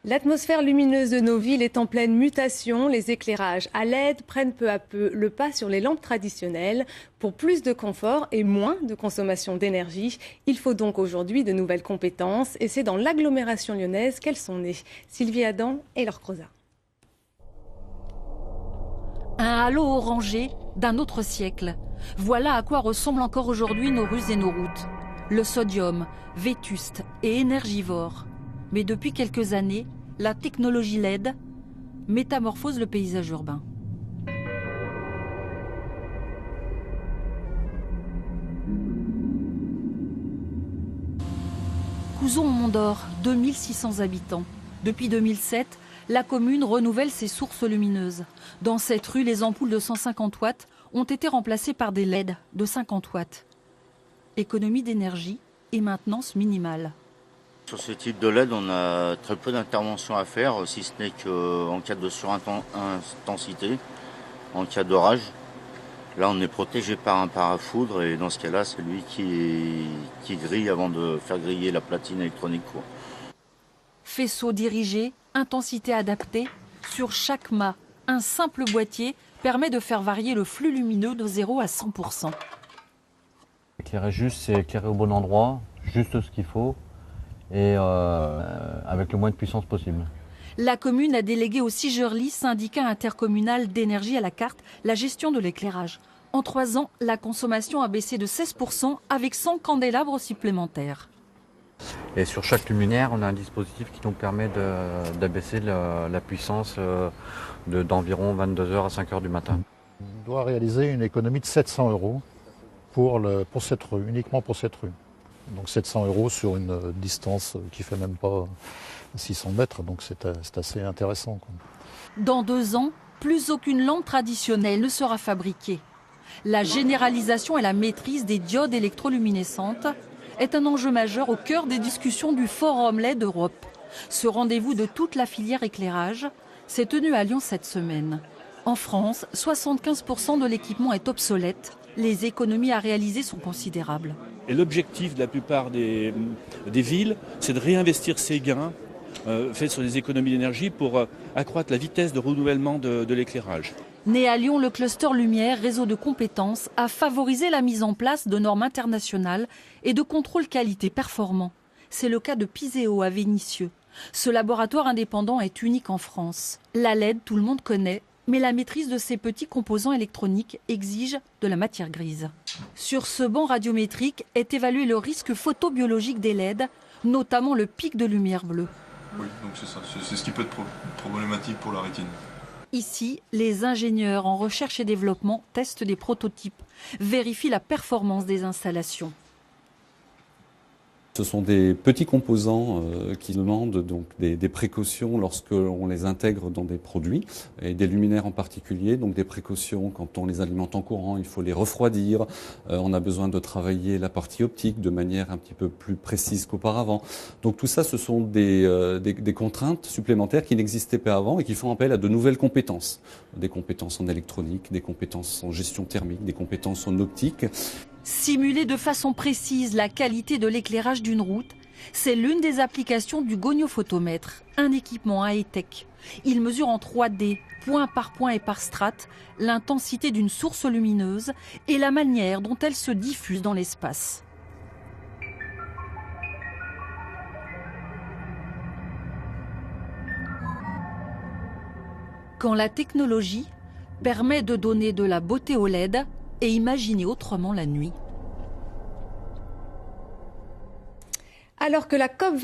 L'atmosphère lumineuse de nos villes est en pleine mutation. Les éclairages à LED prennent peu à peu le pas sur les lampes traditionnelles. Pour plus de confort et moins de consommation d'énergie, il faut donc aujourd'hui de nouvelles compétences. Et c'est dans l'agglomération lyonnaise qu'elles sont nées. Sylvie Adam et Laure Crozat. Un halo orangé d'un autre siècle. Voilà à quoi ressemblent encore aujourd'hui nos rues et nos routes. Le sodium, vétuste et énergivore. Mais depuis quelques années, la technologie LED métamorphose le paysage urbain. Couzon-Mont-d'Or, 2600 habitants. Depuis 2007, la commune renouvelle ses sources lumineuses. Dans cette rue, les ampoules de 150 watts ont été remplacées par des LED de 50 watts. Économie d'énergie et maintenance minimale. Sur ce type de LED, on a très peu d'interventions à faire, si ce n'est qu'en cas de surintensité, en cas d'orage. Là, on est protégé par un parafoudre et dans ce cas-là, c'est lui qui grille avant de faire griller la platine électronique. Faisceau dirigé, intensité adaptée. Sur chaque mât, un simple boîtier permet de faire varier le flux lumineux de 0 à 100%. Éclairer juste, c'est éclairer au bon endroit, juste ce qu'il faut et avec le moins de puissance possible. La commune a délégué au Cigerli, syndicat intercommunal d'énergie à la carte, la gestion de l'éclairage. En 3 ans, la consommation a baissé de 16% avec 100 candélabres supplémentaires. Et sur chaque luminaire, on a un dispositif qui nous permet d'abaisser la puissance d'environ 22h à 5h du matin. On doit réaliser une économie de 700 € pour cette rue, uniquement pour cette rue. Donc 700 € sur une distance qui fait même pas 600 mètres, donc c'est assez intéressant. Dans 2 ans, plus aucune lampe traditionnelle ne sera fabriquée. La généralisation et la maîtrise des diodes électroluminescentes est un enjeu majeur au cœur des discussions du Forum LED Europe. Ce rendez-vous de toute la filière éclairage s'est tenu à Lyon cette semaine. En France, 75% de l'équipement est obsolète. Les économies à réaliser sont considérables. Et l'objectif de la plupart des villes, c'est de réinvestir ces gains faits sur les économies d'énergie pour accroître la vitesse de renouvellement de l'éclairage. Né à Lyon, le cluster Lumière, réseau de compétences, a favorisé la mise en place de normes internationales et de contrôles qualité performants. C'est le cas de Piseo à Vénissieux. Ce laboratoire indépendant est unique en France. La LED, tout le monde connaît, mais la maîtrise de ces petits composants électroniques exige de la matière grise. Sur ce banc radiométrique est évalué le risque photobiologique des LED, notamment le pic de lumière bleue. Oui, donc c'est ça. C'est ce qui peut être problématique pour la rétine. Ici, les ingénieurs en recherche et développement testent des prototypes, vérifient la performance des installations. Ce sont des petits composants qui demandent donc des précautions lorsque l'on les intègre dans des produits, et des luminaires en particulier, donc des précautions quand on les alimente en courant, il faut les refroidir, on a besoin de travailler la partie optique de manière un petit peu plus précise qu'auparavant. Donc tout ça, ce sont des contraintes supplémentaires qui n'existaient pas avant et qui font appel à de nouvelles compétences. Des compétences en électronique, des compétences en gestion thermique, des compétences en optique. Simuler de façon précise la qualité de l'éclairage d'une route, c'est l'une des applications du goniofotomètre, un équipement high-tech. Il mesure en 3D, point par point et par strate, l'intensité d'une source lumineuse et la manière dont elle se diffuse dans l'espace. Quand la technologie permet de donner de la beauté au LED, et imaginer autrement la nuit. Alors que la COP